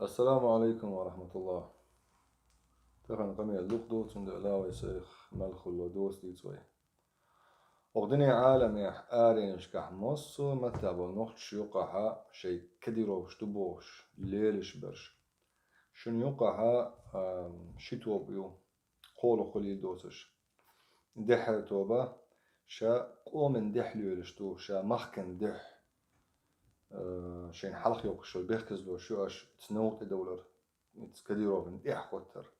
السلام عليكم ورحمة الله. تخن قمي اللقدو تند علاوي سيخ ملخ اللودوس دي توي. وغدني عالم يح آرين شكح مصو متابو نوخش يقعها شي كديروش تبوش ليلش برش. شن يقعها شتو بيو قولو خليل دوسش. دحر توبا شا قومن دحليولش تو شا مخكن دح شين حلق يوقشو البيخكز دو شو اش تنوت دولار كديروفن دح قوتر.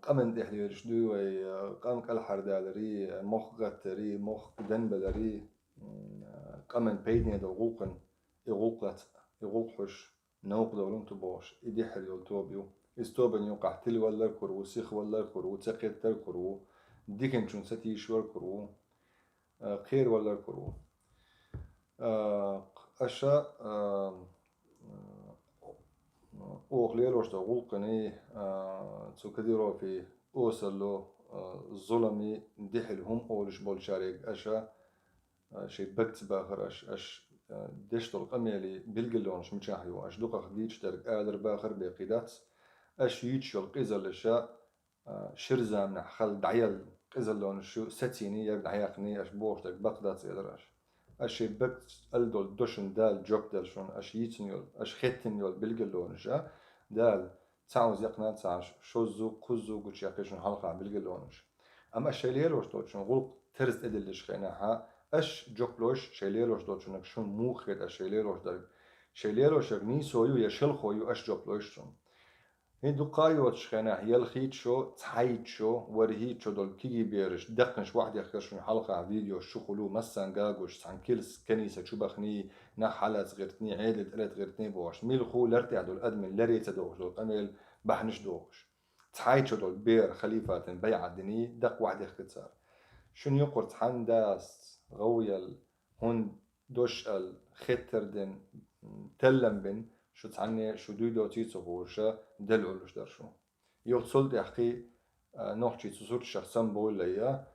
قمن دحليش دوي قام كل حردالري مخ غتري مخ دنبلري قمن بيدني دو غوقن يغوقت يغوقش نوق دولون تبوش إدي حريول توبيو استوبن يوقع تل ولا الكرو سيخ ولا الكرو تقيت الكرو ديكن شون ستي شو الكرو خير ولا الكرو أشا أوغليلوش دا غلقني تو كديرو في أوصلو ظلمي دحلهم أولش بولشاريك أشا شي بكت باخر أش دشتل قميلي بالقلونش مشاحيو أش دوقا خديش درك آدر باخر بقيدات أش يتشل قيزل لشا شرزام نحخل دعيل قيزل لون شو ستيني يك دعيقني أش بوش درك بقدات يدرش أش بكت ألدول دوشن دال جوك دال شون أش يتنيول أش ختنيول بالقلونش دال تعوز يقنا تعش شوزو قزو قوش يقيشون حلقة بالقلونش أما الشيليلوش دوتشون غلق ترز إدلش خيناها أش جوكلوش شيليلوش دوتشونك شون موخيت أش شيليلوش دال شيليلوش ني سويو يشل خويو أش جوكلوش شون هندو قايوتش خيناه يلخيت شو تحيت شو ورهيت شو دول كيجي بيرش دقنش واحد يخشون حلقة على فيديو شخلو مسان جاجوش عن كيلس كنيسة شو بخني نحلت غيرتني عيلة قلت غيرتني بوش ميلخو لرتي دول أدمن لريت دوش دول قميل بحنش دوش تحيت شو دول بير خليفة بيع الدني دق واحد يختصر شن يقرت حنداس غويل هون دوش الختر دن تلم بن شو تعني شو دويدو تيتو بورشا دلعلوش درشو يوصل يحكي نوحشي تصور شخصا بقول ليا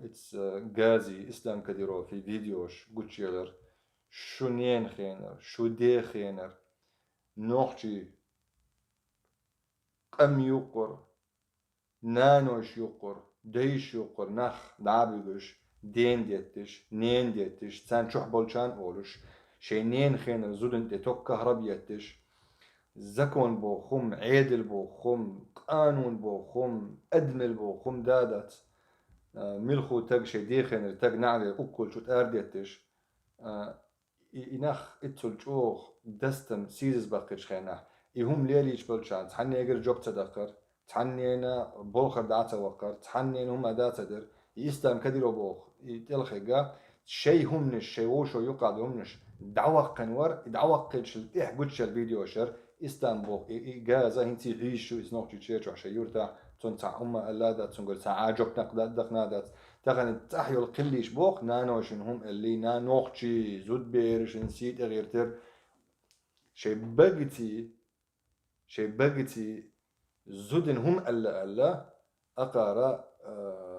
اتس غازي اسلام كديرو في فيديوش قلت يلر شو نين خينر شو دي خينر نوحشي قم يقر نانوش يقر ديش يقر نخ دعبيدوش دين ديتش نين ديتش سان شوح بولشان اولش شي نين خينر زودن تتوك كهربيتش زكون بو خم عيدل بو خم قانون بو خم أدمل بو خم دادت ملخو تاق شي ديخن تاق نعلي أكل شو تارديتش إنخ إتسل جوخ دستم سيزز بقيتش خينح إهم ليليش بلشان تحني يقر جوب تدقر تحني أنا بوخر دعتا وقر تحني هم داتا در يستام كديرو بوخ يتلخيقا شي همنش شي وشو يقعد همنش دعوق قنور دعوق قلش الإح قدش الفيديو شر اسطنبول جازا هنتي هيشو اسنوك تشيرش عشان يورتا تنتع هم ألادا تنقول تعاجب نقدات دقنادات تغن تحيو القليش بوق نانوشن هم اللي نانوخشي زود بيرش نسيت غيرتر شي بقتي زودن هم ألا أقارا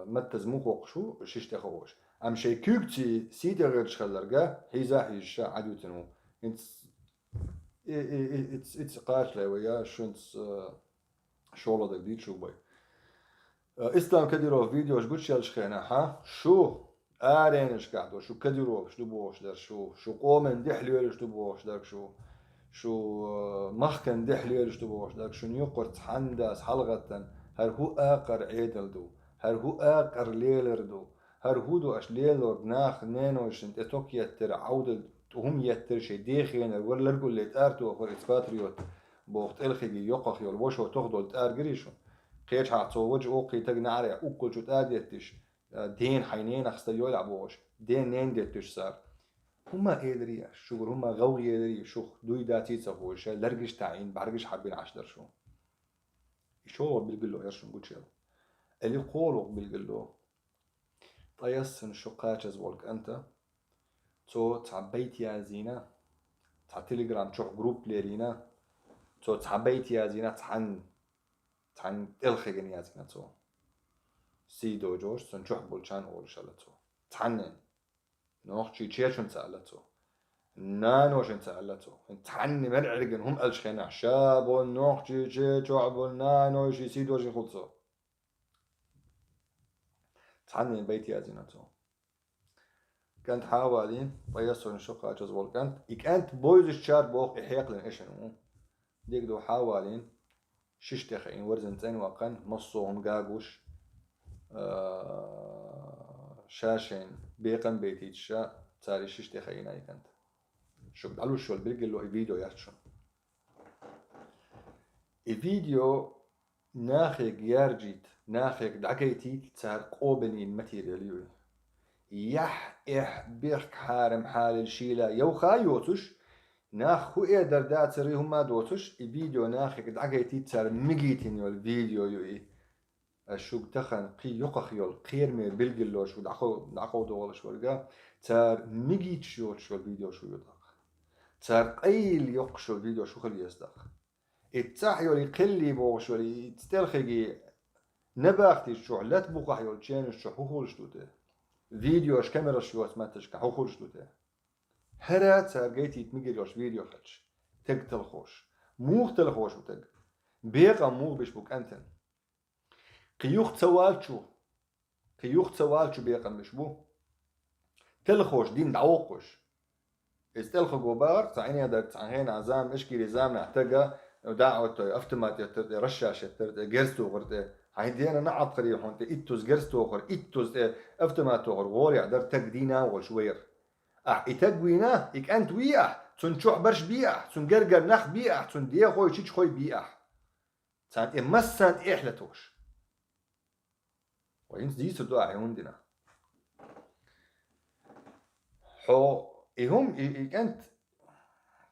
متزموك وقشو شيش تخوش أم شي كيكتي سيدي غير شخلرقا هيزا هيشا عدوتنو it's قاتلة ويا شنت شغلة جديد شو بي اسلام كديرو فيديو اش قلت يالش خينا ها شو آرينش قاعدو شو كديرو شو بوش در شو قومن دحليولش بوش در شو مخكن دحليولش بوش در شو نيقرت حنداس حلقة هر هو آقر عيدل دو هر هو آقر ليلر دو هر هو دو اش ليلر ناخ نينوشن اتوك يتر عودل هم يتر شي ديخين ولا لرقو اللي تارتو اخور اسباتريوت بوقت الخي يقخ يول وشو تخدل تار قريشون قيش حاطو وجه اوقي تقنا على اوكل شو تاديتش دين حينين اخست يلعبوش دين نين ديتش صار هما إدري شغل هما غوي إدري شو دوي داتي تسويش لرجش تعين بعرجش حابين عشدر شو بالقلو يرشون قلت شيء اللي قولوا بالقلو طيسن شو قاچز ولك أنت تو تعبيت يا زينة تع تليجرام شو جروب ليرينا تو تعبيت يا زينة تحن الخيجن يا زينة تو سيدو جوش سنشوح بولشان أول شلتو تحنن نوخ شي تشيشون سألتو نانوش انت علتو انت حني مرعرقن هم الشخينا شابو نوخ جي جي جعبو نانوش يسيدو جي خلصو تحني البيت يازيناتو كانت حوالي طيسو نشقة جزول كانت بويز الشار بوق إحياق لن إشنو ديك دو حوالين شش تخين ورزنتين وقن نصهم قاقوش شاشين بيقن بيتي تشا تاري شش تخين اي كانت شو بدعلو شو البلقل له فيديو يارشون الفيديو ناخيك يارجيت ناخيك دعكيتي تسار قوبنين ماتيرياليوي يح إح بيخ حارم حال الشيلة يو خايوتش ناخ هو إيدر داتري هما دوتش الفيديو ناخيك دعكيتي تسار مجيتين يو الفيديو يوي الشوق تخن قي يقخ يول قير مي بلقلو شو دعقو دول شو لقا تار مجيت شو الفيديو شو يدق تار قيل يق شو الفيديو شو خلي يصدق التاح يولي قلي بوغ شولي تستلخي نباختي شو لا تبوقح يول تشين شو حوخول شتوته فيديوش كاميرا شو اسمتش كحوخول شتوته هرا تار جيتي تمجر يوش فيديو خدش تق تلخوش موغ تلخوش وتق بيقا موغ بيشبوك انتن قيوخ تسوالشو بيقا مشبو تلخوش دين دعوقش استلخو غبار تعيني هذا تعين عزام اشكي لزام نحتاجه دعوت افتمات رشاش جرستو غرت هيدي انا نعط خريح هون اتوز جرستو غر اتوز افتمات غر غوري عدر تقدينا وشوير اتقوينا اك انت وياه تون شوح برش بياه تون جرجر نخ بياه تون دي خوي تشيش خوي بياه سانت مسانت احلتوش وينس دي سدوا عيوندنا حو إهم أنت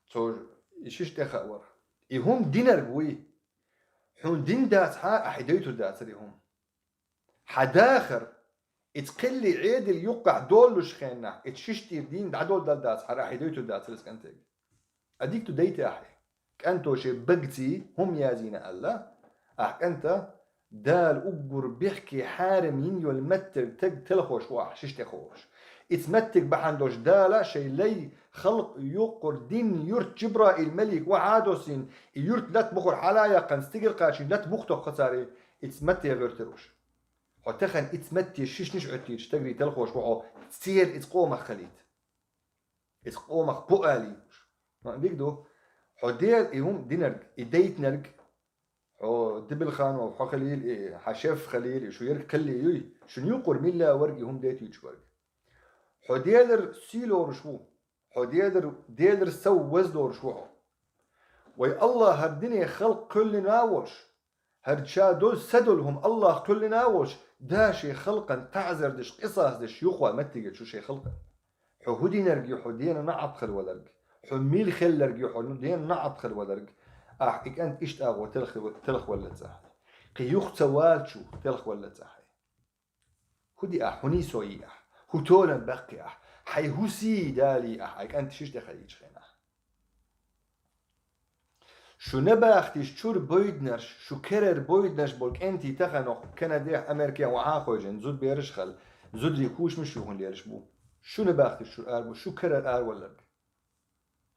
صور إيش تخاور إهم دينر قوي حون دين دات حا أحديتو دات لهم حداخر اتقلي عيد اليقع دولش خينا اتششتي دين دول دال دات حا أحديتو دات لسكنتك أديك تديت أحي كأنتو شي بقتي هم يازين ألا أنت دال أقر بيحكي حارم ينيو المتر تلخوش واح ششتي خوش اتمتك بحندوش دالا شي لي خلق يقر دين يرت جبرا الملك وعادوسين يرت لا تبخر حلايا قنستيقل قاشين لا تبختو خساري اتمتي غيرتروش حتخن اتمتي شش نشعتيش تقري تلخوش وحو تصير اتقومخ خليت اتقومخ بؤالي ما بيقدو حديل ايهم دينرق اديت نرق حو دبل خان وحو خليل حشف خليل شو يرق خلي يوي شنو يقر ملا ورقي هم ديت يتشورق حديلر سيلور شو حديلر سو وزدور شو وي الله هالدنيا خلق كل ناوش هرشا دول سدلهم الله كل ناوش دا شي خلقا تعزر دش قصص دش يخوى متجد شو شي خلقا حو هدي نرقي حو دينا نعط خل ولرق حو ميل خل لرقي حو دينا نعط خل ولرق إك أنت إشت أغوى تلخ ولا تزاحي قي يخ توالشو تلخ ولا تزاحي هدي هني سوي هو تولا بقي حي هسي دالي إك أنت شيش دخليش خينا شو نباختيش شور بويدنرش شو كرر بويدنرش بولك انتي تخنق كندا امريكا وعاخوجن زود بيرشخل زود ريكوش مش يهون ليرش بو شو نباختيش شو اربو شو كرر ار ولك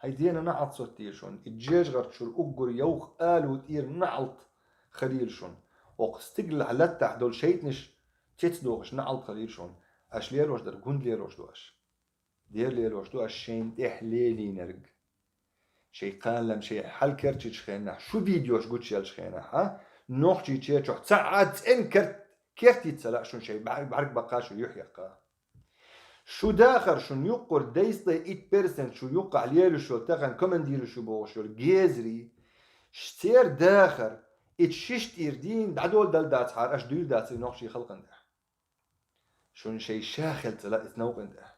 هيدينا نعط صوتير شون الجيج غرت شو اقر يوخ قالو تير نعلط خليل شون وقستقل علتح دول شيتنش تيتسدوغش نعلط خليل شون اش ليروش در قند ليروش دوش دير ليروش دوش شين تحليلي نرق شيء قال لم شيء حل كرتش خينا شو فيديوش قلت شيء خينا ها نوختي شيء شو ساعات ان كرتي تسلا شو شيء بعرق بقى شو يحيق شو داخر شو يقر ديستي 8% شو يوقع ليلو شو تخن كمان ديرو شو بو شو الجيزري شتير داخر اتششت يردين دعدول دل دات حار اش دول دات نوختي خلقن ده شو شيء شاخل تلا اتنوقن ده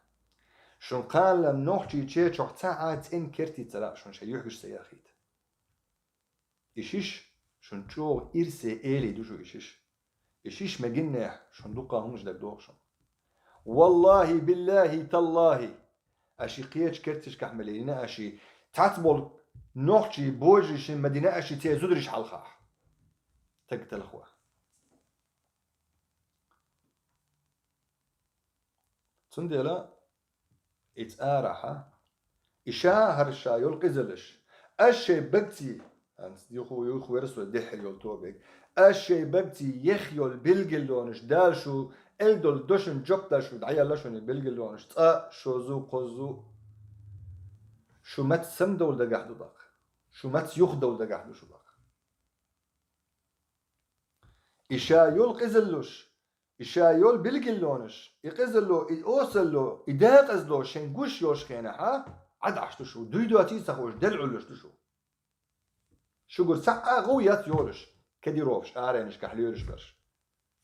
شون قال لم نوحتي تشي شو ساعات ان كرتي تلا شون شي يحكش سياخيت إشيش شون تشو إرسي إلي دوشو إشيش ما قلنا شون دوقا همش دك دوغشون والله بالله تالله أشي قيتش كرتش كحملينا أشي تعتبول نوحتي بوجيش مدينة أشي تي زدرش حلخاح تقتل أخوة تندلا اتآرحة إشا هرشا يلقي زلش الشي بكتي يخو يرسل الدحل يلتوبك الشي بكتي يخيل بلقلونش دالشو الدول دوشن جوب دالشو دعيا لشون بلقلونش شو زو قزو شو مت سمدول دقاحدو داق شو مت يخدول دقاحدو شو داق إشا يلقي زلوش إشا يول بلقلونش يقزلو يوصلو يداق ازلو شنقوش يوش خينا عد عشتو شو دويدواتي سخوش دلعلوش شو شو قول ساعة غويات يولش كديروفش آرينش كحليولش برش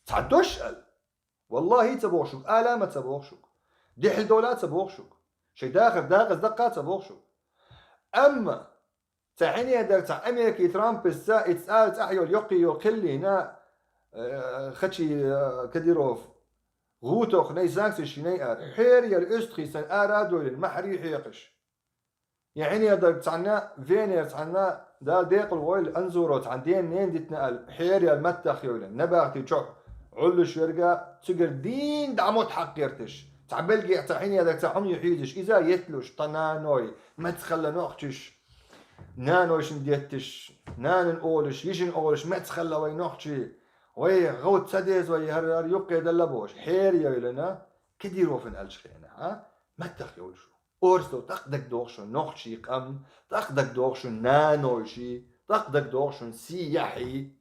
تعدوش قال والله تبوخشوك آلامة تبوخشوك دحل دولات تبوخشوك شي داخل داقز دقات تبوخشوك أما تعني هذا تاع أمريكي ترامب السا يتسأل تحيول يقي يقلي هنا خدشي كديروف غوتوخ نيزاكسي شنيئات حيريا الأستخي سن آرادول المحري حيقش يعني هذا تعنا فينير تعنا دال ديقل ويل انزورو عندين نين دي تنقل حيريا المتخ يولن نباغتي تشوح علش يرقى تقر دين دعموت حقيرتش تعبلقي تعيني هذا تعهم يحيدش إذا يتلوش طنانوي ما تخلى نوختش نانوش نديتش نان اولش يشن اولش ما تخلى وي نوختشي وي غوت سديز وي هر يبقى دلبوش حيريا يولنا كديرو فين الشخينا ها متخ يولشو أورستو تقدك دوغشون نوخشي قم تقدك دوغشون نانوشي تقدك دوغشون سياحي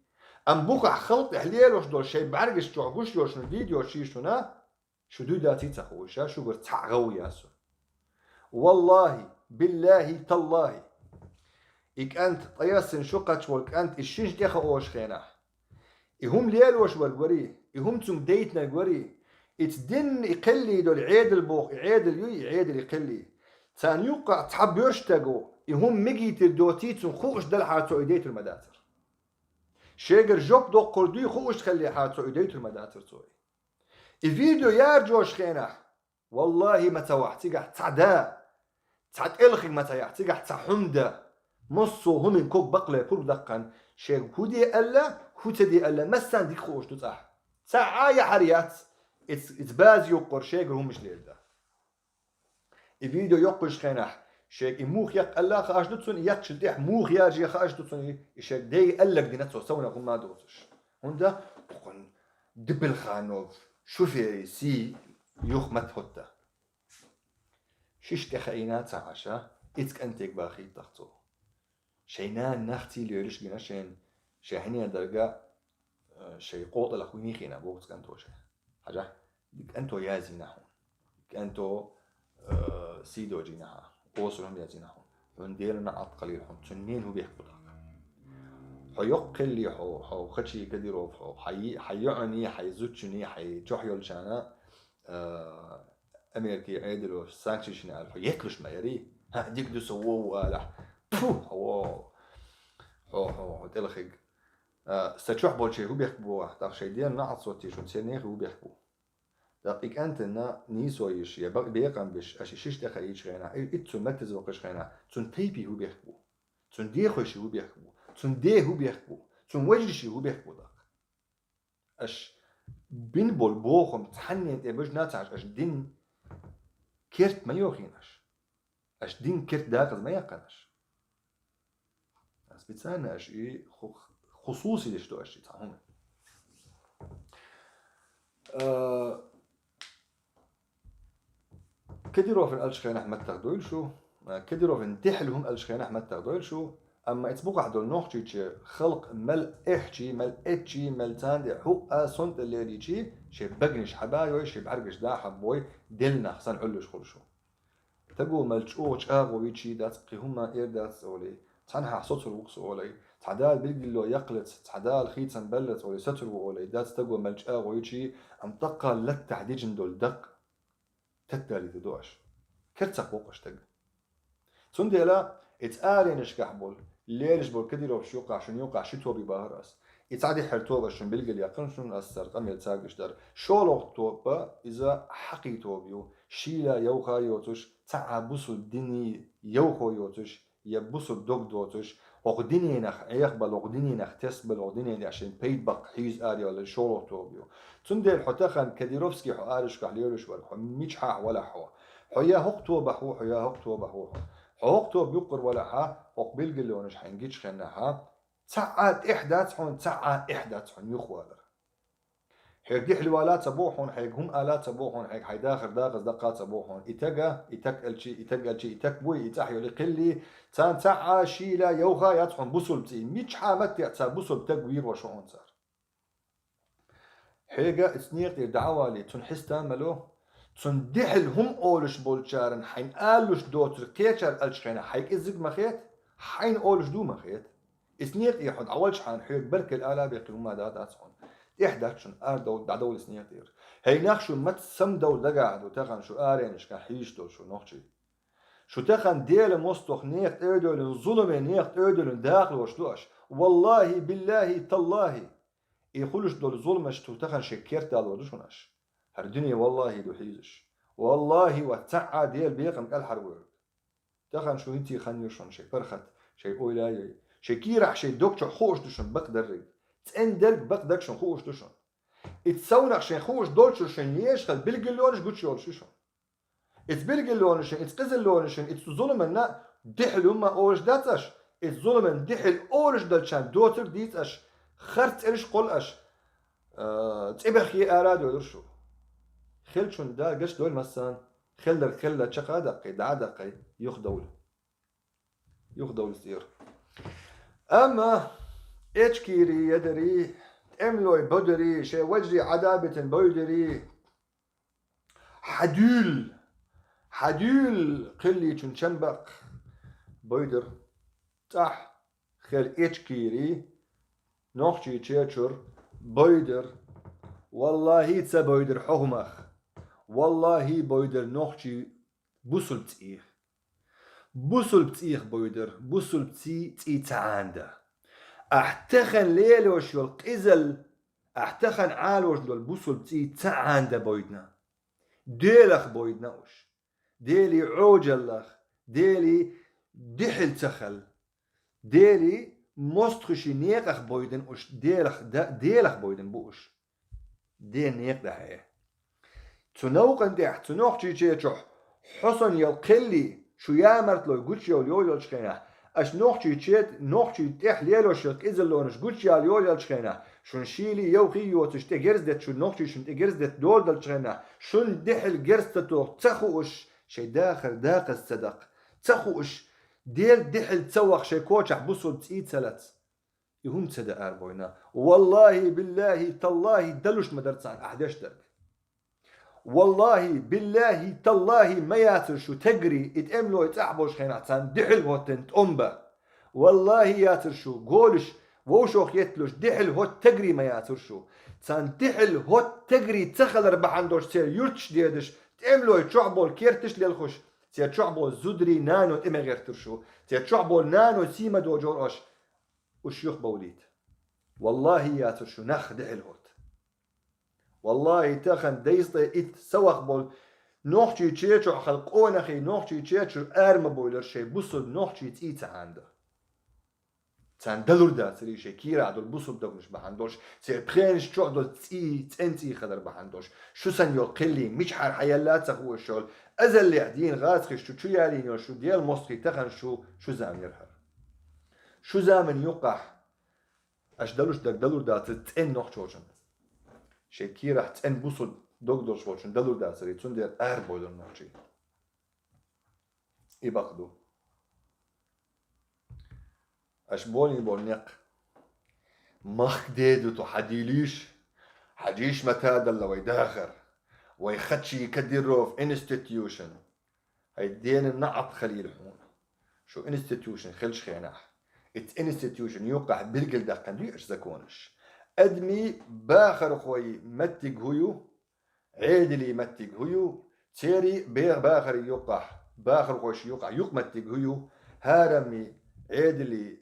أم بوقع خلط حليلوش دول شي بعرقش تعقوش يوشن فيديو شيشونا شو دو داتي تخوشا شو قرت تعغو ياسو والله بالله تالله إك أنت طياسن شقتش والك أنت الشنش ديخا أوش خينا إهم ليلوش والقوري إهم تم ديتنا القوري اتدن يقلي دول عيد البوخ عيد اليوي عيد يقلي تان يوقع تحب يرشتقو يهم مجيتر دوتيتون خوش دل حاتو ايديتر المداتر شيقر جوب دو قردوي خوش تخلي حاتو ايديتر المداتر توي الفيديو يارجوش خينا والله ما توح تيقح تعدا تعد الخي ما تيح تيقح تحمدا مصو هم كوك بقلة كل دقا شيق هودي ألا هوتدي ألا مسان ديك خوش تتاح ساعة حريات اتباز يقر شيقر هم مش ليدا الفيديو يقش خيناح شيك موخ يق الله خاش دوتسون يقش الديح موخ يارجي خاش دوتسون يشيك دي قلق دي نتسو سونا هم ما دوتش هوندا بقون دبل خانوف شوفي سي يخمت هوتا شيش تخينات عشا اتك انتك باخي تخطو شينان نختي ليرش بنا شيحني درجة شي قوط لخويني خينا بوقت كنتو شي حاجة ديك انتو يازي نحون ديك انتو سيدو جيناها قوسرهم يازيناهم ونديرنا عط قليل هم تنين هو بيحكوا حيق اللي حو خدشي كديرو حيعني حيزوتشني حيجوحيول شانا أمريكي عيدلو سانكشي شنال حيكلش ما يري ها ديك دو سووه ولا هو تلخيق ستشوح بولشي هو بيحكوا تاخ شي دير نعط صوتي شو تسينيخ هو بيحكوا دقيق أنت نا نيسو يش يا بيقام بش أشي شيش تخيش خينا إتسون متز وقش خينا تون تيبي هو بيحكوا تون ديخوشي هو بيحكوا تون ديه هو بيحكوا تون وجرشي هو بيحكوا دق أش بين بول بوخم تحني أنت بج ناتعش أش دين كرت ما يوخينش أش دين كرت داقز ما يقنش أس بتسانا أش إيه خصوصي لشتو أشي تعهم كديرو في الألشخين أحمد تغدويل شو كديرو في انتحلهم ألشخين أحمد تغدويل شو أما يتبقى دول نوختي خلق مل إحشي مل إتشي مل تاندي حقا صنت اللي ليشي شي بقنش حبايوي شي بعرقش دا حبوي دلنا خسان علوش خلشو تقو ملجوش آغو ويشي داتقي هما إير داتس أولي تعنها حصوت الوقس أولي تعدال بلقلو يقلت تعدال خيتن بلت أولي سترو أولي داتس تقو ملج آغو ويشي أم تقى للتحديجن دول دق تدالي تدوش كرتك وقش تق سندي لا اتقارنش كحبول ليش بول كديرو شيوقع شن يوقع شتو ببهرس يتعدي حرتوبة شن بلقل يقن شن أسر قم يلتاقش در شولوغ توبة إذا حقي توبيو شيلا يوخا يوتش تعبسو الدني يوخو يوتش يبسو الدوق دوتش وقديني نخ يقبل وقديني نخ تسبل وقديني عشان بيت بق حيز آريا ولا شولوغ توبيو سندي الحتاخن كديروفسكي حو آرش كحليولش ولا حو ميش حا ولا حو حيا هق توبة حو حيا هق توبة حو حوقتو بيقر ولا حا حوق بلقلونش حنجيش خناها ساعات إحداث حون ساعات إحداث حون يخوالر حيك دي حلوالات سبوحون حيك هم آلات سبوحون حيك حيداخر داغز دقات سبوحون إتقا إتك الشي إتك بوي إتحيو لقلي تان ساعة شيلا يوغا يتحون بوصل بتي ميش حامت يعتسا بوصل تقوير وشعون صار حيقا اسنيق دعوة لي تنحس تاملو تندحل هم أولش بولشارن حين آلوش دوتر كيشار ألشخينا حيك إزق مخيت حين أولش دو مخيت اسنيق يحد أول شحان حيك برك الآلا بيقيموا ما دات أسعون إحدى شن دول دعدول سنيق دير هي نخشو مت سم دول دقعد وتخن شو آرينش كان حيش دول شو نخشي شو تخن ديل مستخ نيخت أدول ظلم نيخت أدول داخل وشلوش والله بالله تالله يقولش دول ظلمش تو تخن شكرت دال ودشونش هر دنيا والله دو حيزش والله وتعا ديل بيقم كالحرور تخن شو هنتي خنيشون شي فرخت شي أولاي شي كيرح شي دوكش خوش دشون بقدر تندل بقدر شون خوش دشون اتسونق شي خوش دولش شن يشخل بالقلونش قوتش يولشون ات بالقلونش ات قزلونش ات ظلمنا دحل ما اورش داتش ات ظلمن دحل اورش دالشان دوتر ديتش خرت إرش قلقش تبخي أراد ودرشو خلشون دا قش دول مثلا خلة شقا دقي دعا دقي يخدول سير أما إتشكيري يدري املوي بدري شي وجري عدابة بودري حدول قلي شنبق بودر تح خل إتشكيري نوخشي تشيرشر بويدر والله تسا بويدر حهمخ والله بويدر نوخشي بوصل بتيخ بويدر بوصل بتي تعاندا احتخن ليلوش والقزل احتخن عالوش دول بوصل بتي تعاندا بويدنا ديلخ بويدناوش ديلي عوجلخ ديلي دحل تخل ديلي مستخشي نيقخ بويدن وش ديلخ بويدن بوش ديل نيق ده هي تنوقن دح تنوخشي تشيتشح حسن يلقلي شو يامرت لو قوتش يول شخينا اش نوخشي تشيت نوخشي تح ليلو شك ازل لونش قوتش يول شخينا شون شيلي يوخي يوتش تجرز دت شو نوخشي شون تجرز دت دول دل شخينا شون دحل جرستو تخوش شي داخل الصدق تخوش ديل دحل تسوق شي كوتش بوصل تسيت سلت يهم تصدق أربعنا والله بالله تالله دلوش مدرسان أحداش درك والله بالله تالله ما ياتر شو تجري اتأملو اتأحبوش خيناتان دحل هوتن تأمبا والله ياتر شو قولش ووشوخ يتلوش دحل هوت تجري ما ياتر شو تان دحل هوت تجري تخل ربحندوش تير يرتش ديدش تأملو يتشعبول كيرتش للخش تير تشعبول زدري نانو تأمي غير ترشو تير تشعبول نانو سيما دو جورش وشيوخ بوليت والله ياتر شو نخ دحل هوت والله تخن ديسطي ات سوخ بول نوخشي تشيتشو خلقونا خي نوخشي تشيتشو ارم بولر شي بوصل نوخشي تيتا عنده تان دلور دا سري شي كيرا دول بوصل دوغنش بحندوش سي بخينش تشو دول تنتي خدر بحندوش شو سن يو قلي مش حر حيالات هو الشغل ازل اللي عدين غاسخي شو يالين شو ديال مصري تخن شو زام يرهر شو زامن يقح اش دلور دا تن نوخشوشن شي كيرا تن بوصل دكتور شوشن دلور داسري تندير بولر نوشي يبقدو اش بولي بولنق مخ ديدو تو حديش متى دل ويداخر ويخدشي يكديرو في انستيتيوشن هاي دين النعط خليل حون شو انستيتيوشن خلش خيناح ات انستيتيوشن يوقع بالقل دقن ديش زكونش ادمي باخر خوي متق هيو عيدلي متق هيو تيري باخر يوقع باخر خوش يوقع متق هيو هارمي عيدلي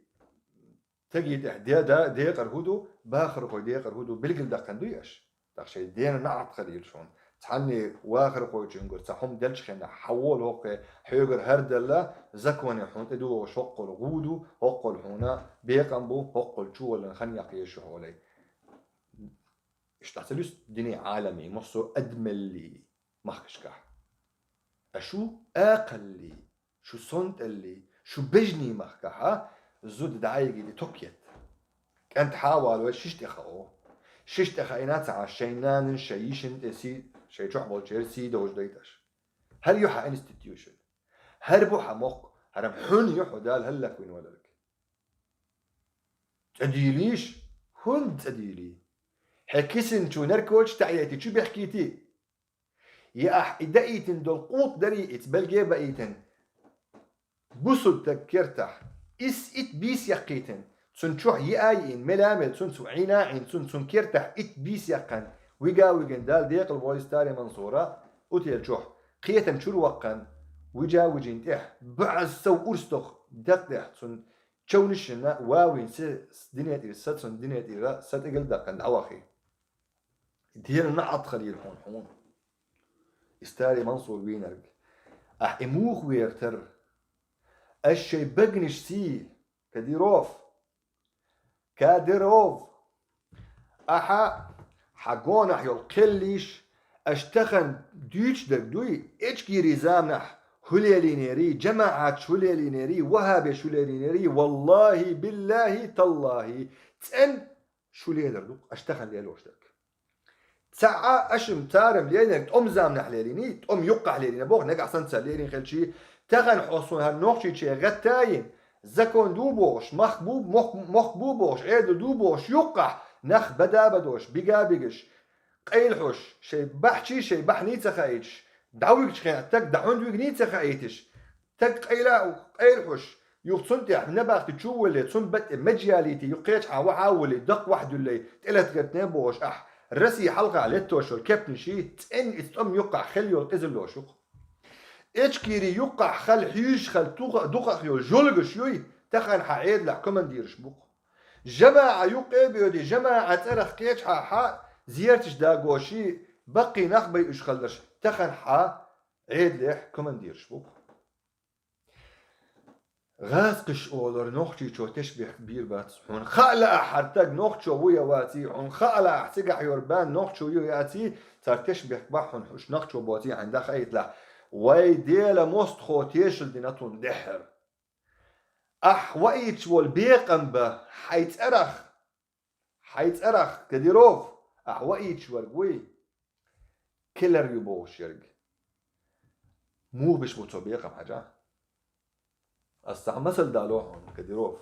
تجي ديقر هدو باخر خوي ديقر هدو بالقل دقن ديش دقشي دين نعط خليل شون تحني واخر خوي جنقر تحوم دلش خينا حول هوقي حيقر هردلا زكوني حون ادو شقل غودو هوقل هونا بيقنبو هوقل شو ولا خنيق يشو حولي اشتعتلوس دنيا عالمي مصر أدملي مخشكح أشو أقلي شو صنت اللي شو بجني مخكها زود دعايقي دي توكيت كانت حاول وششت اخو ششت اخينات عشينان شيشن اسي شي تحبل تشيرسي دوج ديتش هل يوحى انستتيوشن هربو حمق هرم حن يحو دال هلك وين ولك تديليش هند تديلي حكيسن شو نركوش تعيتي شو بيحكيتي يا أح إدايتن دول قوط دريئت بلجي بأيتن بوسل تكرتح إت بيس يقيتن تسن شوح يأين ملامل تسن سو عيناعين تسن كرتح إت بيس يقن ويجن دال ديق الفويس تاري منصورة أتيل شوح قيتن شو الوقن وجين تح بعض سو أرستخ دقدح تسن شونشنا واوين دنيا إرسات سن دنيا إرا سات إقل دقن أواخي ديال نعط خليل هون استاري منصور وينرج اموخ ويرتر الشي بقنش سي كاديروف حقون يول قليش اشتخن دويتش دوي اتشكي رزامنح هليلينيري جماعات هليلينيري وهابي هليلينيري والله بالله تالله تن شو ليدر اشتخن ليلوشتك ساعة أشم تارم لينك تقوم زامنح ليليني تقوم يقع ليليني بوغ نقع سنسا ليلين خلشي تغن حصون هالنوخشي شي غتاين زكون دوبوش مخبوبوش عيد دوبوش يقع نخ بدا بدوش بيقا بيقش قيلحوش شي بحشي شي بحنيتsa خايتش دعويك شخين تك دعون دويك نيتsa خايتش تك قيلحوش يوصنتح نباخت تشولي تصنبت مجياليتي يقيتش حاولي دق واحد اللي تقلت قتنين بوش رسي حلقة على التوشو الكابتن شي تن استم يقع خليو القزل لوشو اتشكيري يقع خل حيش خل دوقع خيو جولغ شوي تخن حعيد لح كوماندير شبوق جماعة يقع بيودي جماعة ترخ كيتش حا زيارتش داغوشي بقي نخبي اش خلش تخن حا عيد لح كوماندير شبوق غاسقش أولر نوختي شو تشبه كبير بات هون خالة حرتك نوختشو ويا واتي هون خالة احتجح يوربان نوختشو ياتي صار تشبه كبحون حش نوختشو بواتي عندها خيط لا واي ديلا موست خو تيشل ديناتون دحر وقيتش والبيقن به حيتأرخ كديروف وقيتش ورقوي كيلر يبوش يرق مو بش بوتو بيقن حاجة استعمسل دالوحون كديروف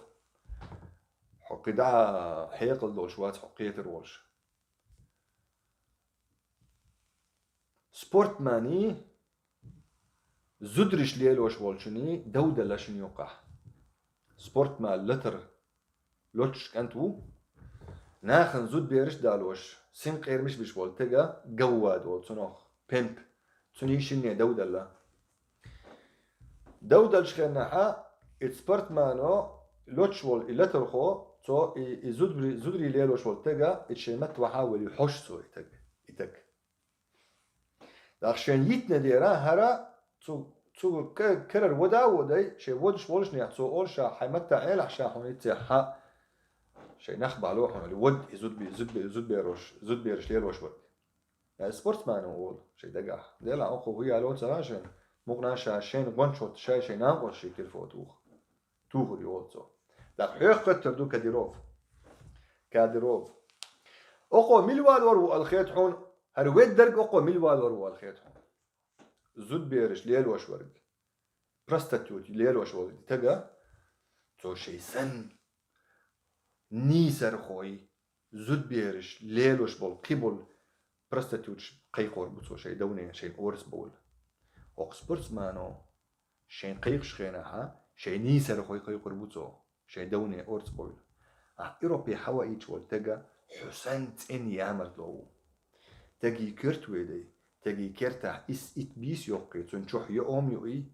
حقي دعا حيقل دوشوات حقية الروش سبورت ماني زدرش ليلوش والشني دودة لشن يوقع سبورت مال لتر لوتش كانتو ناخن زود بيرش دالوش سين قير مش بش والتقى قواد والتنوخ بيمب تنيشنية دودة لا دودة لشخينا حا سبورت مانو لوتش وال اللتر خو تو زدري ليلوش والتقى اتشمت وحاول يحوش سو يتك عشان يتنا ديرا هرا تو كرر وداي شي ودش ولش نيا تو اول شا حيمتا عيل عشان حونيتي حا شي نخبع لوحون اللي ود زد بيرش ليلوش ود يعني سبورت مان اول شي دقع ديلا اخو هي لو تراشن مقنا شاشين غونشوت شي نام شي كيرفو توخ دي اولتو دا حيق تردو كاديروف اخو ميلوال ورو الخيط حون هرويت درج اخو ميلوال ورو الخيط حون زود بيرش ليلوش ورق بروستاتيوت ليلوش ورق تجا تو شي سن نيسر خوي زود بيرش ليلوش بول قبل بروستاتيوت قيقور بتو شي دوني شي اورس بول اوكسبورتس مانو شي قيقش خينها شي نيسر خوي قيقور بتو شي دوني اورس بول اوروبي حوايج والتجا حسنت ان يعمل لو تجي كرت ويدي تجي كرتح ات بيس يوقي تنشوح يوم يوي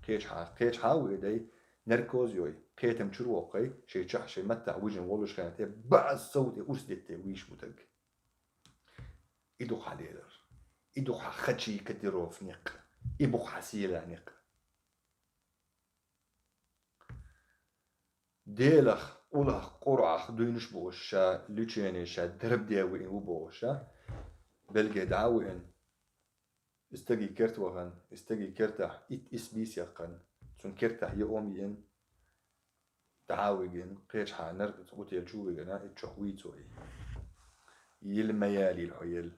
قيش ويدي نركوز يوي قيتم شروقي شي تشح شي متع وجن ولوش خانتي بعد صوتي أسدتي ويش متج إدوخ عليلر إدوخ خدشي كديروف نق إبوخ حسيلة نق ديلخ أولخ قرعخ دوينش بوشا لوتشيني شا درب ديوين وبوشا بلقي دعوين استجي كرت وغن استجي كرتح ات اس بيس يقن تون كرتح يومين تعاوجن قيش حانر تقول يلجوجنا اتشويتوي يلميالي الحيل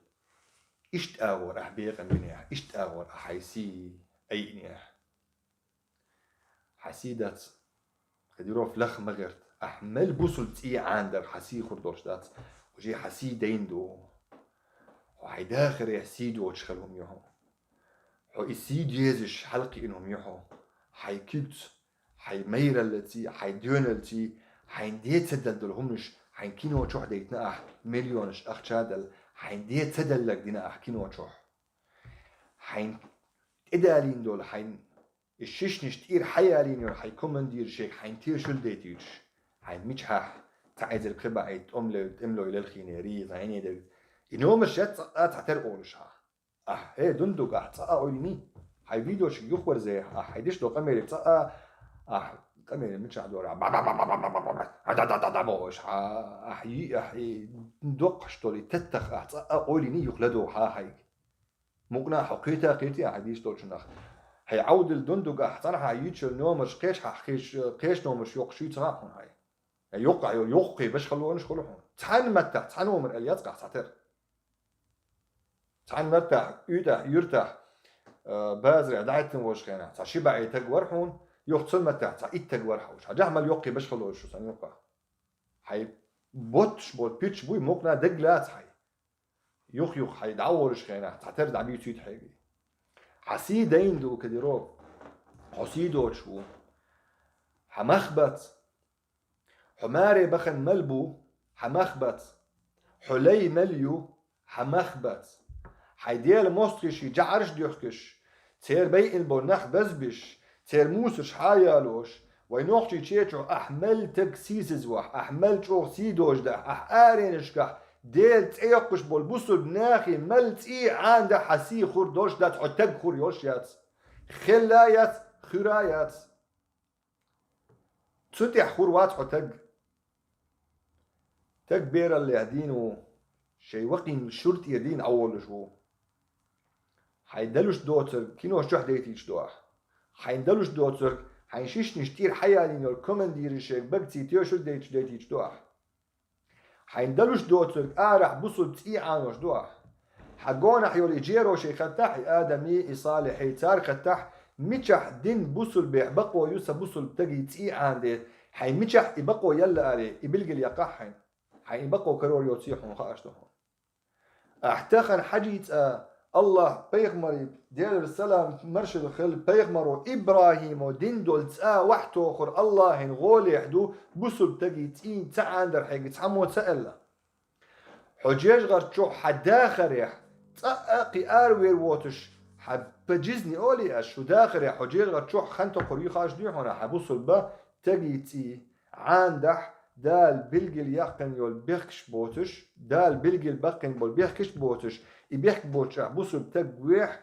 إشت أغور أحبيق منيح إشت أغور أحيسي أي نيح حسيدات خديرو فلخ مغرت أحمل بوصل تي عندر حسي خردوش دات وجي حسي ديندو وحي داخر يحسيدو وتشخلهم يوهو حو يسيد يزش حلقي إنهم يوهو حي كيبت حي ميرا التي حي ديون التي حي ديت سدل دلهمش حي كينو تشوح ديتنا مليونش أخ شادل حي ديت سدل لك دينا كينو تشوح حي إدالين دول حي الشيشنش تير حيالين يور حي كومندير شيك حي تير شل ديتيش حي ميشحح تعيد القبع عيد أملو إلى الخينيري عيني دل إنه مش تعتر أولشها هي دندق تسقى أوليني حي فيديوش يخبر زي حيديش دو قميري تسقى قميري مش عدورة باش أحي ندقش تولي تتخ تسقى أوليني يخلدو حي مقنع حقيقة قيتي حديش دول شنخ هيعود الدندق أحسن هيجي نومش قيش نومش يقشي تراحون هاي يوقع باش خلوه نشخلو هون تحن متى تحن ومر اليات قاع تعتر تحن متى يرتاح بازرع دعيت وش خينا تشي بعي تجور هون يقتل متى تعيد تجور حوش هجعمل يوقع باش خلوه شو سن يوقع هاي بوتش بوت بيتش بوي مقنع دجلات هاي يخ هيدعورش خينا تعتر دعبي تيت حاجه حسيدين دو كديرو حسيدو شو حمخبت حماري بخن ملبو حمخبت حلي مليو حمخبت حيديال موستريش يجعرش ديوخكش تير بيئن بونخ بزبش تير موسش حايالوش وينوحتي تشيتشو أحمل تكسيس زواح أحمل تشوخ سيدوش ده أحارينشكح ديل تيقش بولبوسو بناخي ملت عند حسي خردوش ده تعتق خوريوشيات خلايات خرايات تسوتي خروات عتق تكبير اللي يهدينو شي وقين شرط يدين أول شو حيدلوش دوتر كينو شو حديتيش دوح حيدلوش دوتر حيشيش نشتير حيالين الكومندير شيك بقتي تيو شو ديتيش دوح حيندلوش دوتر أرح بصل تي عنوش دوح حقونا حيول إجيرو شي خطح آدمي إصالحي تار خطح ميشح دين بصل بيحبقو يوسا بصل بتجي تي عندي حي ميشح يبقو يلا عليه يبلغ اليقحن حي يبقو كرور يوتيحون خاشتهم احتخن حجيت الله بيغمري ديال السلام مرشد الخل بيغمرو إبراهيم ودين دول تسا وحتو خر الله غول يحدو بسل تجي تين تعاندر حاجة تعمو تسأله حجيج غرتشو حداخر يح تأقي أروير ووتش حبجزني أولي أشو داخر يح حجيج غرتشو خنتو قريو خاش ديوحونا حبوصل با تجي تي عندح دال بلجل يقن يول بيخش بوتش دال بلجل بقن بول بيخش بوتش يبيحك بوتش بوصل تجويح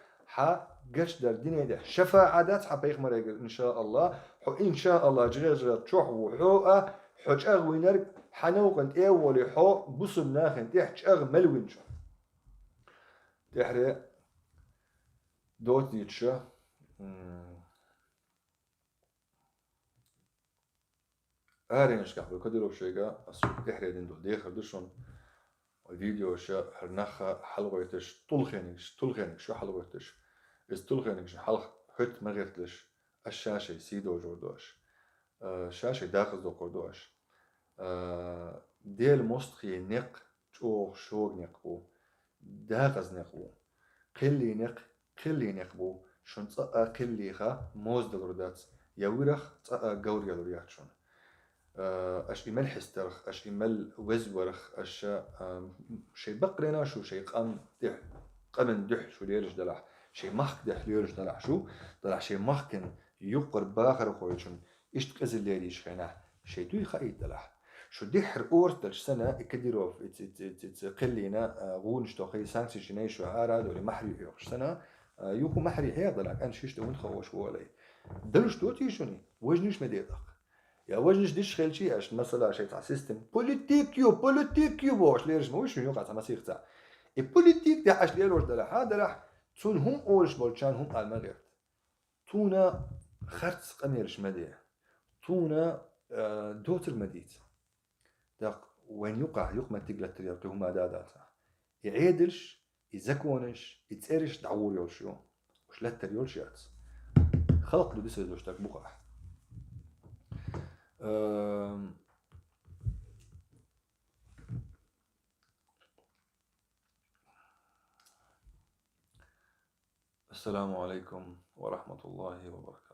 قش در الدنيا ده شفاعات حبيغمر إن شاء الله إن شاء الله جريج تشوح وحوقة حج أغوينر حنوقن أولي حو بوصل ناخن تحج أغ ملوين شو تحري دوت نيتشا أرينش كحبل كديرو شيء أصوب تحري دين دول ديخر دشون الفيديو شا هرنخا حلويتش طلخينك شو حلويتش استلغينك حلق حت مغيرتلش الشاشة سيدو جوردوش شاشة داخل دو قردوش ديل مستخي نق تشوغ شوغ نقبو داغز نقبو قلي نقبو شون تسقى قليخا موز دلردات يورخ تسقى قور يدريات شون اش إمال حسترخ اش إمال وزورخ اش شي بقرنا شو شي قمن دح شو ليرش دلح شي مخك ده ليرش دلح شو دلح شي مخكن يقر باخر خويشن إيش تقزل ليش خنا شي دوي خايد دلح شو دحر أورتش سنة كديروف قلينا غونش توخي سانسي شناي شو عارض ولا محري يوخش سنة يوكو محري هي دلك أنا شيش تون خوش ولا دلش توتي شوني وجنش مديدق يا وجنش ديش خيل شيء عشان مثلا شيء تاع سيستم بوليتيكيو باش ليرش موش شنو يقع تاع مسيخ تاع البوليتيك تاع اش ليروش دلح هذا راح تون هم اولش بولشان هم المغرب تونا خرت قميرش مديع تونا دوتر مديت داق وين يقمة تقلت تريرتو هما داداتا يعيدلش يزكونش يتسيرش دعور يولشيو وش لا تريولشيات خلق له دسر دوشتك بقع. السلام عليكم ورحمة الله وبركاته.